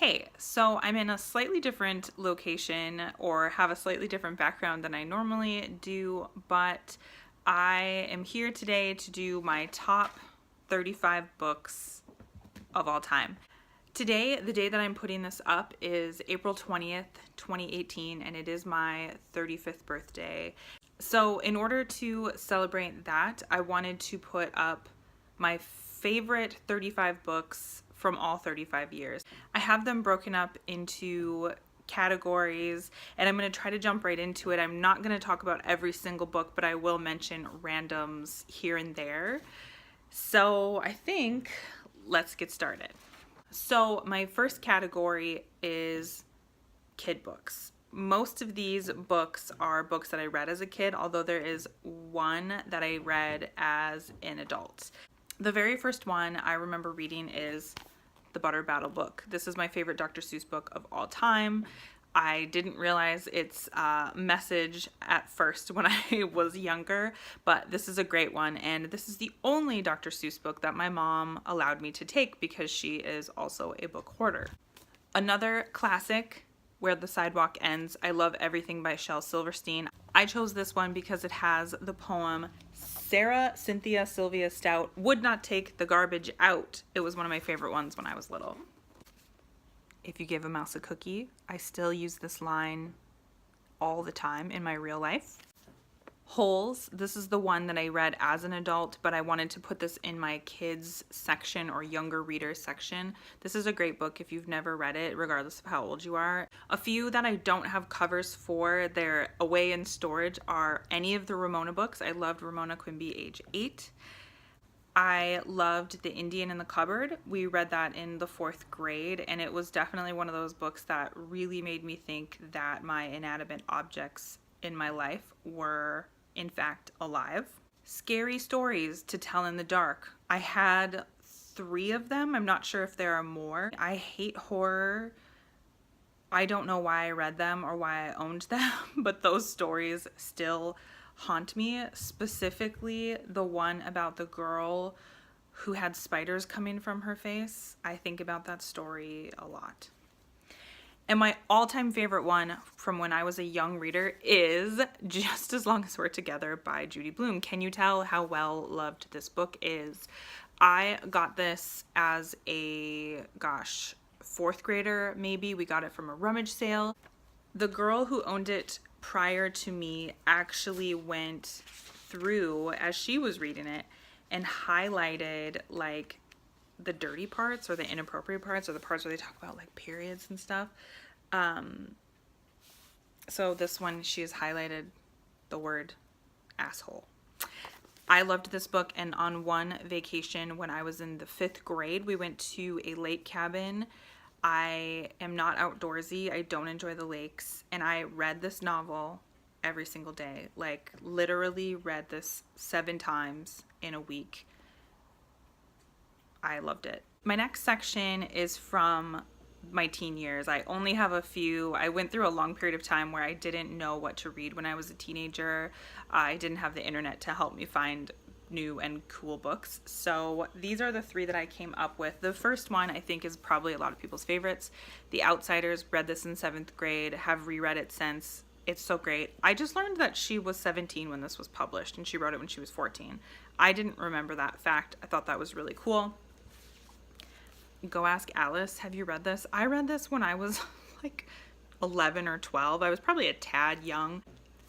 Hey, so I'm in a slightly different location or have a slightly different background than I normally do, but I am here today to do my top 35 books of all time. Today, the day that I'm putting this up is April 20th, 2018, and it is my 35th birthday. So, in order to celebrate that, I wanted to put up my favorite 35 books from all 35 years. I have them broken up into categories, and I'm going to try to jump right into it. I'm not going to talk about every single book, but I will mention randoms here and there. So, I think let's get started. So, my first category is kid books. Most of these books are books that I read as a kid, although there is one that I read as an adult. The very first one I remember reading is The Butter Battle book. This is my favorite Dr. Seuss book of all time. I didn't realize its message at first when I was younger, but this is a great one, and this is the only Dr. Seuss book that my mom allowed me to take because she is also a book hoarder. Another classic, Where the Sidewalk Ends. I love everything by Shel Silverstein. I chose this one because it has the poem Sarah Cynthia Sylvia Stout would not take the garbage out. It was one of my favorite ones when I was little. If you give a mouse a cookie, I still use this line all the time in my real life. Holes, this is the one that I read as an adult, but I wanted to put this in my kids section or younger readers section. This is a great book if you've never read it, regardless of how old you are. A few that I don't have covers for, they're away in storage, are any of the Ramona books. I loved Ramona Quimby, age 8. I loved The Indian in the Cupboard. We read that in the 4th grade, and it was definitely one of those books that really made me think that my inanimate objects in my life were in fact alive. Scary stories to tell in the dark. I had 3 of them. I'm not sure if there are more. I hate horror. I don't know why I read them or why I owned them, but those stories still haunt me. Specifically, the one about the girl who had spiders coming from her face. I think about that story a lot. And my all-time favorite one from when I was a young reader is Just as Long as We're Together by Judy Blume. Can you tell how well loved this book is? I got this as a, 4th grader maybe. We got it from a rummage sale. The girl who owned it prior to me actually went through, as she was reading it, and highlighted like the dirty parts or the inappropriate parts or the parts where they talk about like periods and stuff. So this one, she has highlighted the word asshole. I loved this book, and on one vacation when I was in the 5th grade, we went to a lake cabin. I am not outdoorsy. I don't enjoy the lakes, and I read this novel every single day. Like literally read this 7 times in a week. I loved it. My next section is from my teen years. I only have a few. I went through a long period of time where I didn't know what to read when I was a teenager. I didn't have the internet to help me find new and cool books. So these are the 3 that I came up with. The first one I think is probably a lot of people's favorites. The Outsiders. Read this in 7th grade, have reread it since. It's so great. I just learned that she was 17 when this was published and she wrote it when she was 14. I didn't remember that fact. I thought that was really cool. Go Ask Alice. Have you read this? I read this when I was like 11 or 12. I was probably a tad young.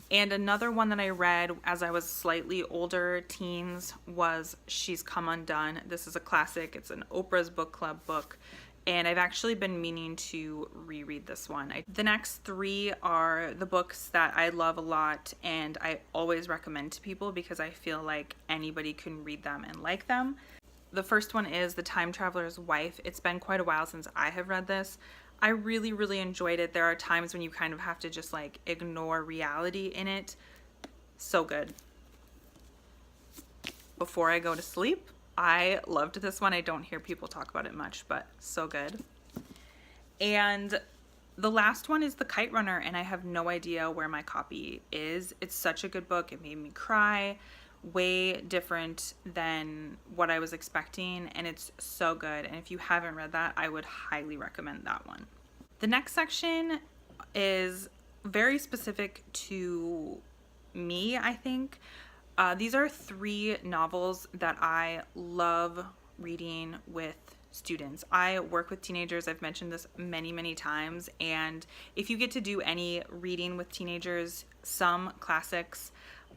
And another one that I read as I was slightly older, teens, was She's Come Undone. This is a classic. It's an Oprah's Book Club book, and I've actually been meaning to reread this one. The next 3 are the books that I love a lot and I always recommend to people because I feel like anybody can read them and like them. The first one is The Time Traveler's Wife. It's been quite a while since I have read this. I really, really enjoyed it. There are times when you kind of have to just like ignore reality in it. So good. Before I Go to Sleep. I loved this one. I don't hear people talk about it much, but so good. And the last one is The Kite Runner, and I have no idea where my copy is. It's such a good book. It made me cry. way different than what I was expecting, and it's so good. And if you haven't read that, I would highly recommend that one. The next section is very specific to me, I think. These are 3 novels that I love reading with students. I work with teenagers. I've mentioned this many, many times. And if you get to do any reading with teenagers, some classics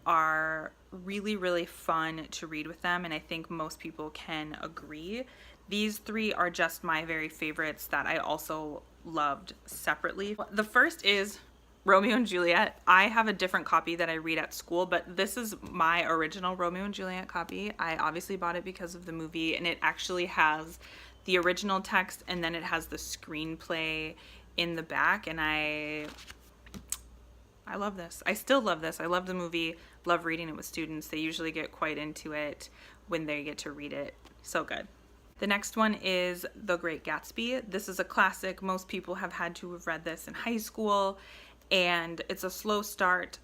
are really, really fun to read with them. And I think most people can agree. These 3 are just my very favorites that I also loved separately. The first is Romeo and Juliet. I have a different copy that I read at school, but this is my original Romeo and Juliet copy. I obviously bought it because of the movie, and it actually has the original text and then it has the screenplay in the back, and I love this. I still love this. I love the movie, love reading it with students. They usually get quite into it when they get to read it. So good. The next one is The Great Gatsby. This is a classic. Most people have had to have read this in high school. And it's a slow start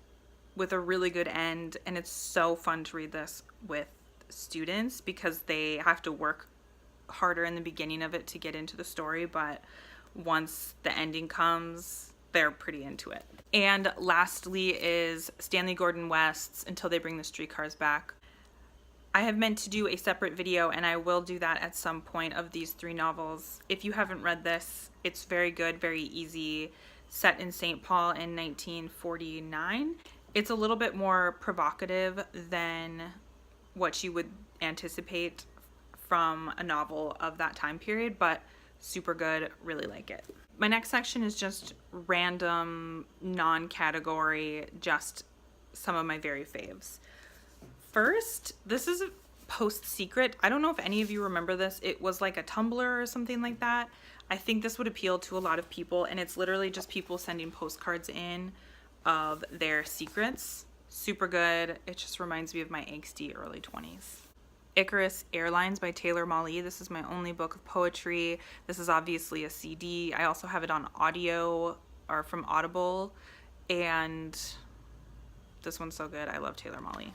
with a really good end, and it's so fun to read this with students because they have to work harder in the beginning of it to get into the story, but once the ending comes, they're pretty into it. And lastly is Stanley Gordon West's Until They Bring the Streetcars Back. I have meant to do a separate video, and I will do that at some point, of these 3 novels. If you haven't read this, it's very good, very easy. Set in St. Paul in 1949. It's a little bit more provocative than what you would anticipate from a novel of that time period, but super good, really like it. My next section is just random, non-category, just some of my very faves. First, this is Post Secret. I don't know if any of you remember this. It was like a Tumblr or something like that. I think this would appeal to a lot of people, and it's literally just people sending postcards in of their secrets. Super good. It just reminds me of my angsty early 20s. Icarus Airlines by Taylor Mali. This is my only book of poetry. This is obviously a CD. I also have it on audio or from Audible, and this one's so good. I love Taylor Mali.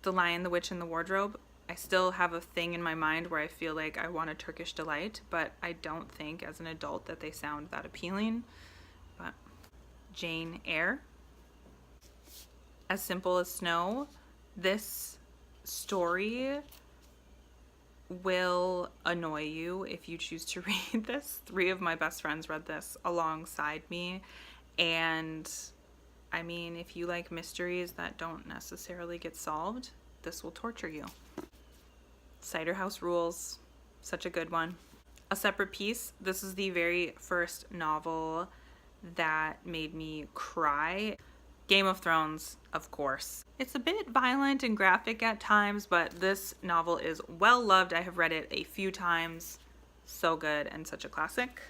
The Lion, the Witch, and the Wardrobe. I still have a thing in my mind where I feel like I want a Turkish delight, but I don't think as an adult that they sound that appealing. But Jane Eyre. As Simple as Snow. This story will annoy you if you choose to read this. 3 of my best friends read this alongside me, and I mean, if you like mysteries that don't necessarily get solved, this will torture you. Cider House Rules, such a good one. A Separate Piece. This is the very first novel that made me cry. Game of Thrones, of course. It's a bit violent and graphic at times, but this novel is well loved. I have read it a few times. So good and such a classic.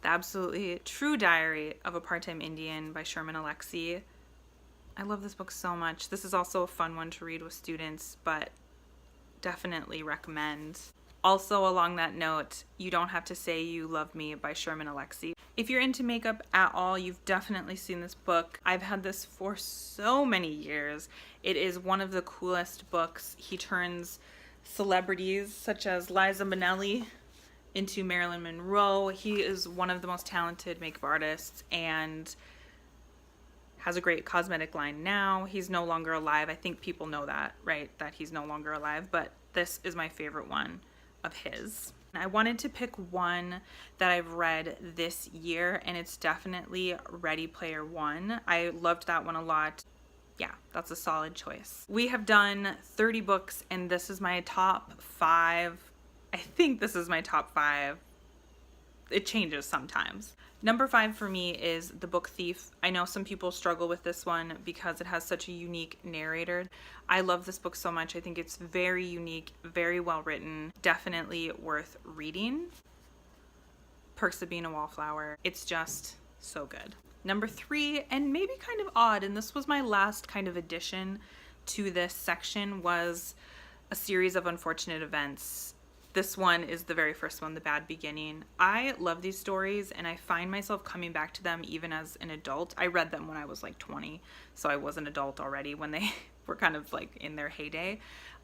The Absolutely True Diary of a Part-Time Indian by Sherman Alexie. I love this book so much. This is also a fun one to read with students, but definitely recommend. Also, along that note, You Don't Have to Say You Love Me by Sherman Alexie. If you're into makeup at all, you've definitely seen this book. I've had this for so many years. It is one of the coolest books. He turns celebrities such as Liza Minnelli into Marilyn Monroe. He is one of the most talented makeup artists and has a great cosmetic line now. He's no longer alive. I think people know that, right? That he's no longer alive, but this is my favorite one of his. I wanted to pick one that I've read this year, and it's definitely Ready Player One. I loved that one a lot. Yeah, that's a solid choice. We have done 30 books, and this is my top 5. I think this is my top 5. It changes sometimes. Number 5 for me is The Book Thief. I know some people struggle with this one because it has such a unique narrator. I love this book so much. I think it's very unique, very well written, definitely worth reading. Perks of Being a Wallflower. It's just so good. Number 3, and maybe kind of odd, and this was my last kind of addition to this section, was A Series of Unfortunate Events. This one is the very first one, The Bad Beginning. I love these stories, and I find myself coming back to them even as an adult. I read them when I was like 20, so I was an adult already when were kind of like in their heyday.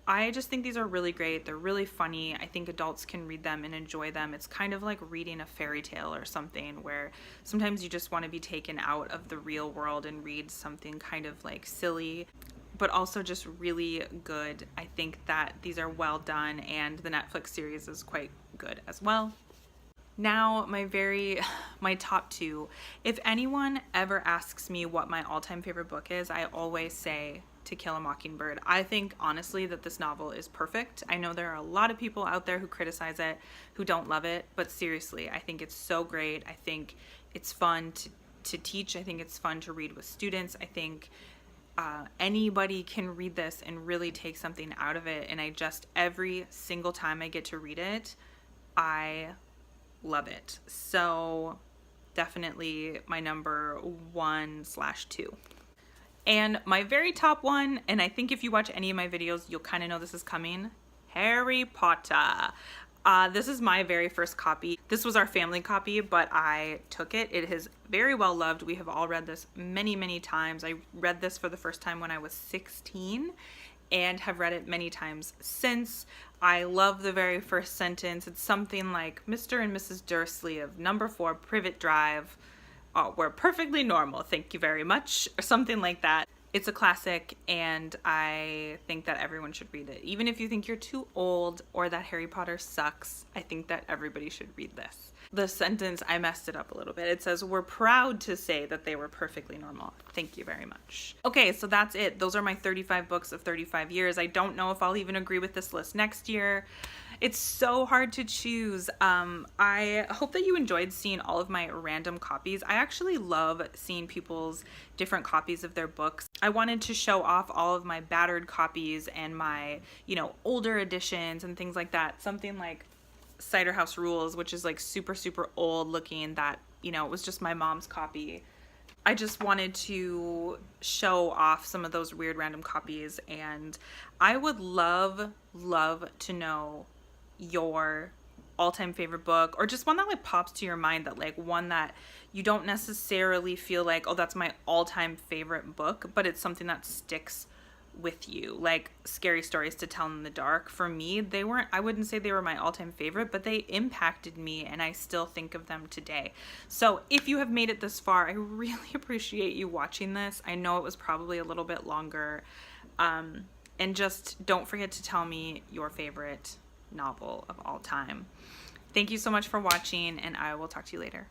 I just think these are really great. They're really funny. I think adults can read them and enjoy them. It's kind of like reading a fairy tale or something, where sometimes you just want to be taken out of the real world and read something kind of like silly, but also just really good. I think that these are well done, and the Netflix series is quite good as well. Now, my top two. If anyone ever asks me what my all-time favorite book is, I always say To Kill a Mockingbird. I think honestly that this novel is perfect. I know there are a lot of people out there who criticize it, who don't love it, but seriously, I think it's so great. I think it's fun to teach. I think it's fun to read with students. I think anybody can read this and really take something out of it. And every single time I get to read it, I love it. So definitely my number 1/2. And my very top one, and I think if you watch any of my videos, you'll kind of know this is coming, Harry Potter. This is my very first copy. This was our family copy, but I took it. It is very well loved. We have all read this many, many times. I read this for the first time when I was 16 and have read it many times since. I love the very first sentence. It's something like, Mr. and Mrs. Dursley of number 4 Privet Drive were perfectly normal, thank you very much, or something like that. It's a classic, and I think that everyone should read it. Even if you think you're too old or that Harry Potter sucks, I think that everybody should read this. The sentence, I messed it up a little bit. It says, we're proud to say that they were perfectly normal. Thank you very much. Okay, so that's it. Those are my 35 books of 35 years. I don't know if I'll even agree with this list next year. It's so hard to choose. I hope that you enjoyed seeing all of my random copies. I actually love seeing people's different copies of their books. I wanted to show off all of my battered copies and my, older editions and things like that. Something like Cider House Rules, which is like super, super old looking, that, it was just my mom's copy. I just wanted to show off some of those weird random copies, and I would love to know your all-time favorite book, or just one that like pops to your mind, that like one that you don't necessarily feel like, oh, that's my all-time favorite book, but it's something that sticks with you, like Scary Stories to Tell in the Dark. For me, I wouldn't say they were my all-time favorite, but they impacted me and I still think of them today. So if you have made it this far, I really appreciate you watching this. I know it was probably a little bit longer, and just don't forget to tell me your favorite novel of all time. Thank you so much for watching, and I will talk to you later.